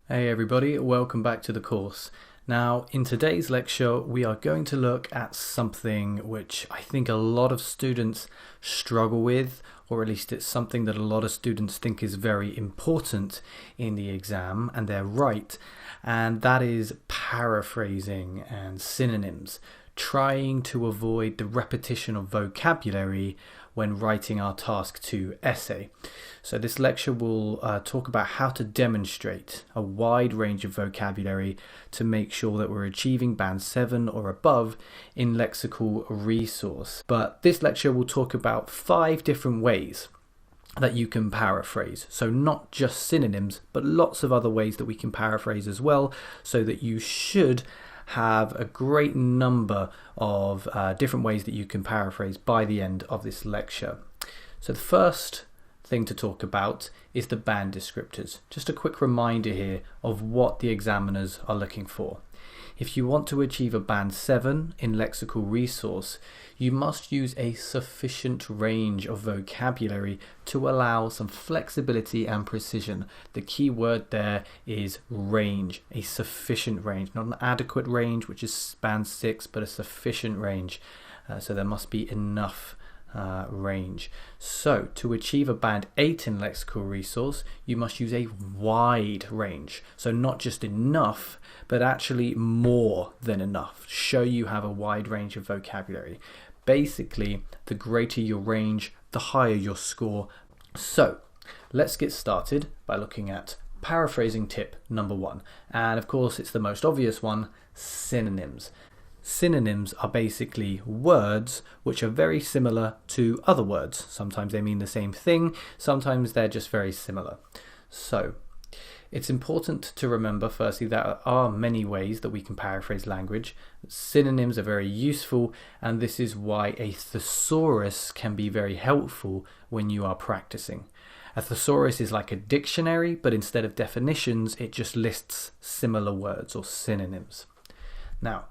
Hey everybody, welcome back to the course. Now, in today's lecture, we are going to look at something which I think a lot of students struggle with, or at least it's something that a lot of students think is very important in the exam, and they're right, and that is paraphrasing and synonyms, trying to avoid the repetition of vocabulary when writing our task 2 essay. So this lecture will talk about how to demonstrate a wide range of vocabulary to make sure that we're achieving band 7 or above in lexical resource. But this lecture will talk about 5 different ways that you can paraphrase. So not just synonyms, but lots of other ways that we can paraphrase as well, so that you should have a great number of different ways that you can paraphrase by the end of this lecture. So the first thing to talk about is the band descriptors. Just a quick reminder here of what the examiners are looking for. If you want to achieve a band 7 in lexical resource, you must use a sufficient range of vocabulary to allow some flexibility and precision. The key word there is range, a sufficient range, not an adequate range, which is band 6, but a sufficient range. So there must be enough range. So to achieve a band 8 in lexical resource, you must use a wide range. So not just enough, but actually more than enough. Show you have a wide range of vocabulary. Basically, the greater your range, the higher your score. So let's get started by looking at paraphrasing tip number 1. And of course, it's the most obvious one, synonyms. Synonyms are basically words which are very similar to other words. Sometimes they mean the same thing, sometimes they're just very similar. So it's important to remember, firstly, that there are many ways that we can paraphrase language. Synonyms are very useful, and this is why a thesaurus can be very helpful when you are practicing. A thesaurus is like a dictionary, but instead of definitions, it just lists similar words or synonyms. Now,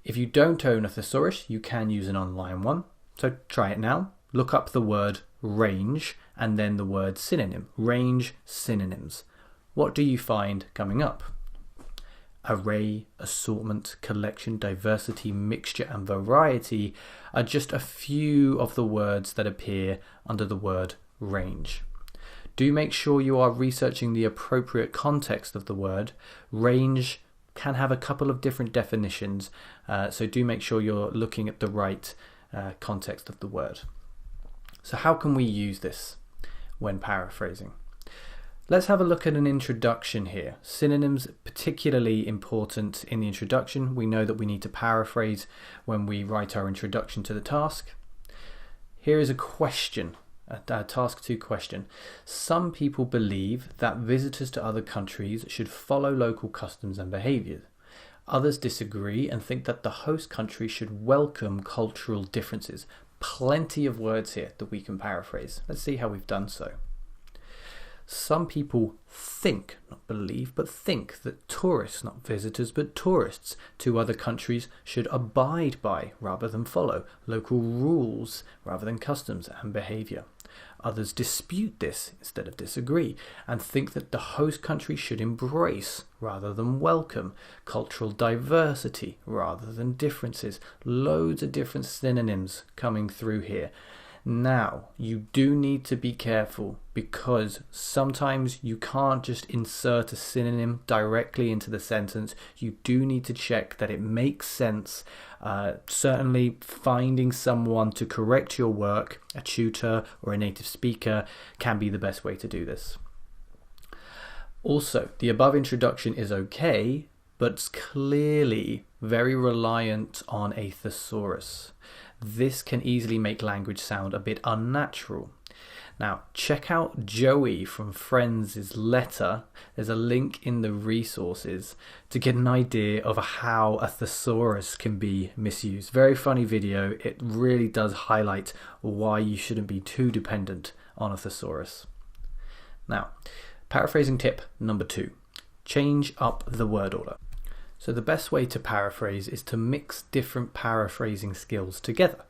if you don't own a thesaurus, you can use an online one. So try it now. Look up the word range and then the word synonym. Range synonyms. What do you find coming up? Array, assortment, collection, diversity, mixture, and variety are just a few of the words that appear under the word range. Do make sure you are researching the appropriate context of the word. Range can have a couple of different definitions, so do make sure you're looking at the right context of the word. So how can we use this when paraphrasing? Let's have a look at an introduction here. Synonyms particularly important in the introduction. We know that we need to paraphrase when we write our introduction to the task. Here is a question. A task 2 question. Some people believe that visitors to other countries should follow local customs and behaviours. Others disagree and think that the host country should welcome cultural differences. Plenty of words here that we can paraphrase. Let's see how we've done so. Some people think, not believe, but think that tourists, not visitors, but tourists to other countries should abide by, rather than follow, local rules rather than customs and behaviour. Others dispute this instead of disagree and think that the host country should embrace rather than welcome cultural diversity rather than differences. Loads of different synonyms coming through here. Now, you do need to be careful because sometimes you can't just insert a synonym directly into the sentence. You do need to check that it makes sense. Certainly finding someone to correct your work, a tutor or a native speaker, can be the best way to do this. Also, the above introduction is okay, but it's clearly very reliant on a thesaurus. This can easily make language sound a bit unnatural. Now, check out Joey from Friends' letter. There's a link in the resources to get an idea of how a thesaurus can be misused. Very funny video. It really does highlight why you shouldn't be too dependent on a thesaurus. Now, paraphrasing tip number 2. Change up the word order. So the best way to paraphrase is to mix different paraphrasing skills together.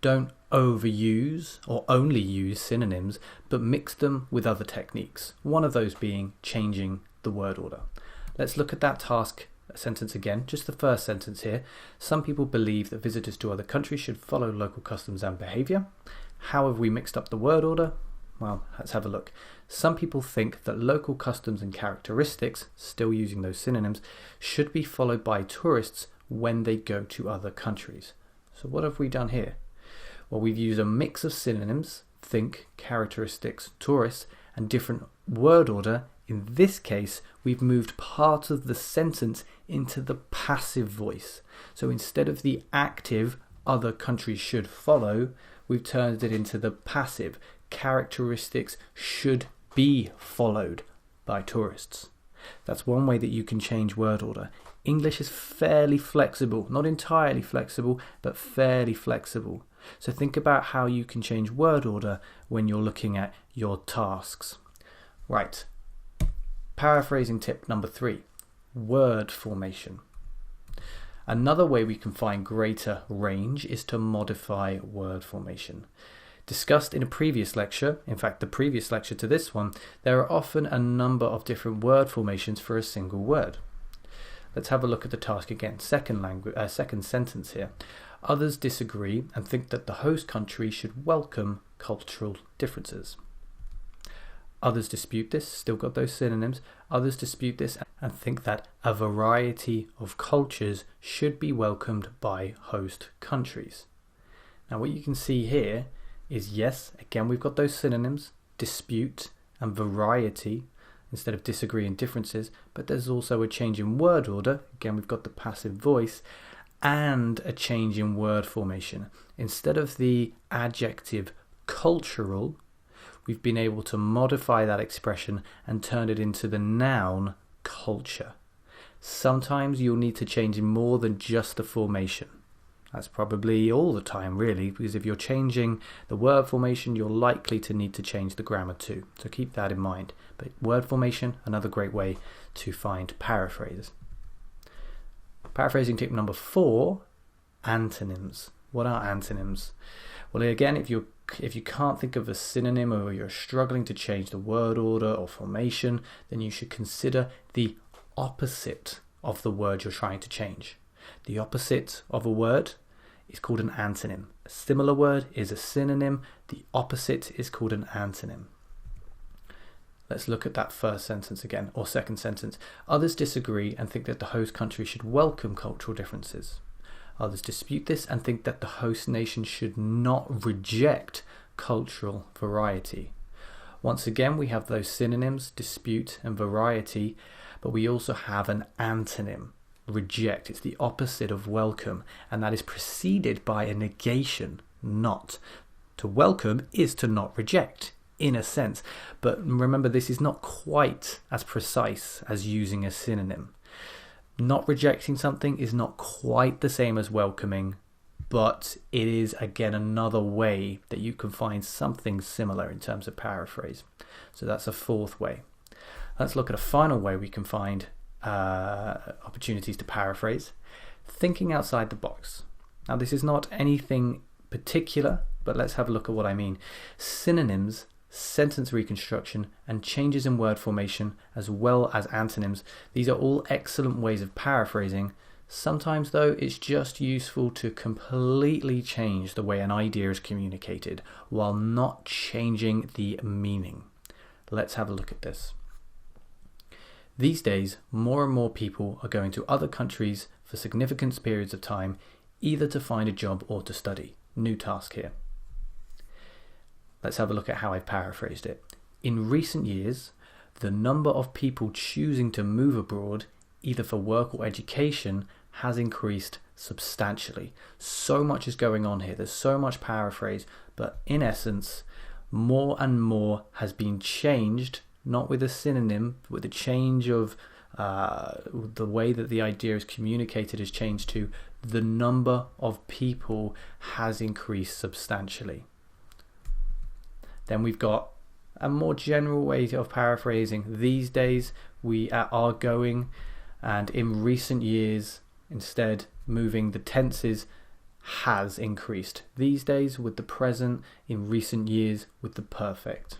Don't overuse or only use synonyms, but mix them with other techniques. One of those being changing the word order. Let's look at that task sentence again, just the first sentence here. Some people believe that visitors to other countries should follow local customs and behaviour. How have we mixed up the word order? Well, let's have a look. Some people think that local customs and characteristics, still using those synonyms, should be followed by tourists when they go to other countries. So what have we done here? Well, we've used a mix of synonyms, think, characteristics, tourists, and different word order. In this case, we've moved part of the sentence into the passive voice. So instead of the active, other countries should follow, we've turned it into the passive, characteristics should be followed by tourists. That's one way that you can change word order. English is fairly flexible, not entirely flexible, but fairly flexible. So think about how you can change word order when you're looking at your tasks. Right. Paraphrasing tip number 3, word formation. Another way we can find greater range is to modify word formation. Discussed in a previous lecture, in fact the previous lecture to this one, there are often a number of different word formations for a single word. Let's have a look at the task again. Second sentence here. Others disagree and think that the host country should welcome cultural differences. Others dispute this, still got those synonyms. Others dispute this and think that a variety of cultures should be welcomed by host countries. Now what you can see here is, yes, again we've got those synonyms, dispute and variety, instead of disagree and differences, but there's also a change in word order. Again, we've got the passive voice and a change in word formation. Instead of the adjective cultural, we've been able to modify that expression and turn it into the noun culture. Sometimes you'll need to change more than just the formation. That's probably all the time really, because if you're changing the word formation, you're likely to need to change the grammar too. So keep that in mind. But word formation, another great way to find paraphrase. Paraphrasing tip number 4, antonyms. What are antonyms? Well, again, if you can't think of a synonym or you're struggling to change the word order or formation, then you should consider the opposite of the word you're trying to change. The opposite of a word is called an antonym. A similar word is a synonym. The opposite is called an antonym. Let's look at that first sentence again, or second sentence. Others disagree and think that the host country should welcome cultural differences. Others dispute this and think that the host nation should not reject cultural variety. Once again, we have those synonyms, dispute and variety, but we also have an antonym, reject. It's the opposite of welcome, and that is preceded by a negation, not. To welcome is to not reject, in a sense. But remember, this is not quite as precise as using a synonym. Not rejecting something is not quite the same as welcoming, but it is again another way that you can find something similar in terms of paraphrase. So that's a fourth way. Let's look at a final way we can find opportunities to paraphrase. Thinking outside the box. Now this is not anything particular, but let's have a look at what I mean. Synonyms, sentence reconstruction, and changes in word formation, as well as antonyms. These are all excellent ways of paraphrasing. Sometimes though, it's just useful to completely change the way an idea is communicated while not changing the meaning. Let's have a look at this. These days, more and more people are going to other countries for significant periods of time, either to find a job or to study. New task here. Let's have a look at how I've paraphrased it. In recent years, the number of people choosing to move abroad, either for work or education, has increased substantially. So much is going on here. There's so much paraphrase, but in essence, more and more has been changed, not with a synonym, but with a change of the way that the idea is communicated has changed to the number of people has increased substantially. Then we've got a more general way of paraphrasing. These days we are going, and in recent years, instead moving the tenses, has increased. These days with the present, in recent years with the perfect.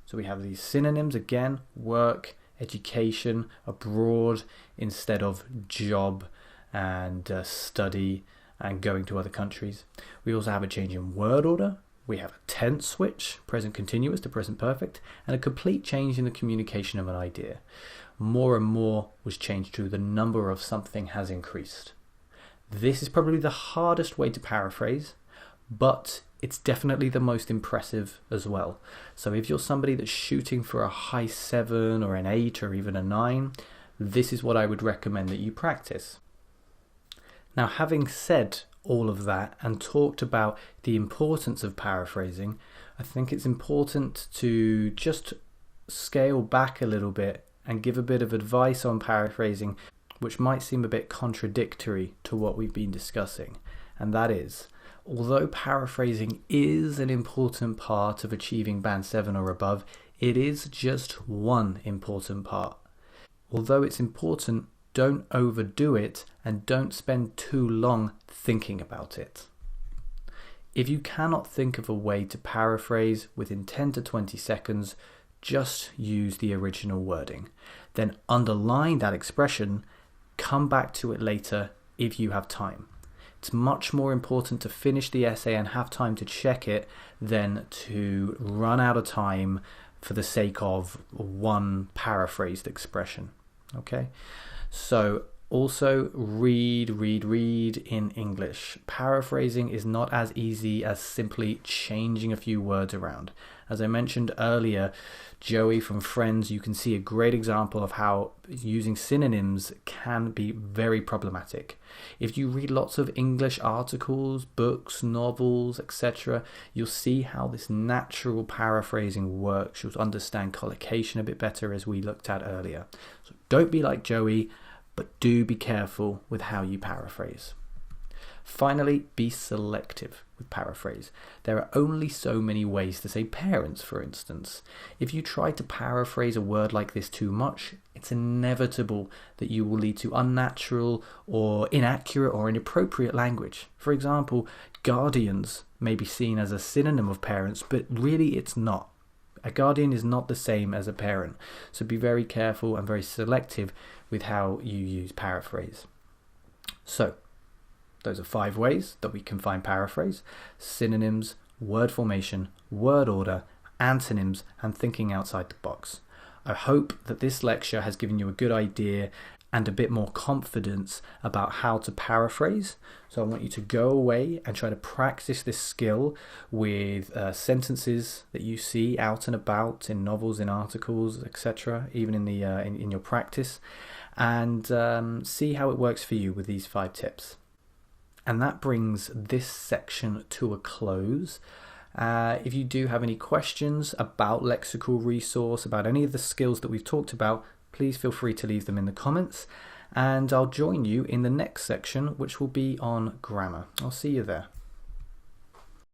So we have these synonyms again: work, education, abroad, instead of job and study and going to other countries. We also have a change in word order. We have a tense switch, present continuous to present perfect, and a complete change in the communication of an idea. More and more was changed to the number of something has increased. This is probably the hardest way to paraphrase, but it's definitely the most impressive as well. So if you're somebody that's shooting for a high 7 or an 8 or even a 9, this is what I would recommend that you practice. Now, having said all of that and talked about the importance of paraphrasing, I think it's important to just scale back a little bit and give a bit of advice on paraphrasing, which might seem a bit contradictory to what we've been discussing. And that is, although paraphrasing is an important part of achieving band 7 or above, it is just one important part. Although it's important, don't overdo it and don't spend too long thinking about it. If you cannot think of a way to paraphrase within 10 to 20 seconds, just use the original wording. Then underline that expression, come back to it later if you have time. It's much more important to finish the essay and have time to check it than to run out of time for the sake of one paraphrased expression. Okay? So also read in English. Paraphrasing is not as easy as simply changing a few words around. As I mentioned earlier, Joey from Friends, you can see a great example of how using synonyms can be very problematic. If you read lots of English articles, books, novels, etc., you'll see how this natural paraphrasing works. You'll understand collocation a bit better, as we looked at earlier. So don't be like Joey, but do be careful with how you paraphrase. Finally, be selective with paraphrase. There are only so many ways to say parents, for instance. If you try to paraphrase a word like this too much, it's inevitable that you will lead to unnatural or inaccurate or inappropriate language. For example, guardians may be seen as a synonym of parents, but really it's not. A guardian is not the same as a parent, so be very careful and very selective with how you use paraphrase. So, those are 5 ways that we can find paraphrase: synonyms, word formation, word order, antonyms, and thinking outside the box. I hope that this lecture has given you a good idea and a bit more confidence about how to paraphrase. So I want you to go away and try to practice this skill with sentences that you see out and about in novels, in articles, etc., even in the in your practice, and see how it works for you with these 5 tips. And that brings this section to a close. If you do have any questions about lexical resource, about any of the skills that we've talked about, please feel free to leave them in the comments. And I'll join you in the next section, which will be on grammar. I'll see you there.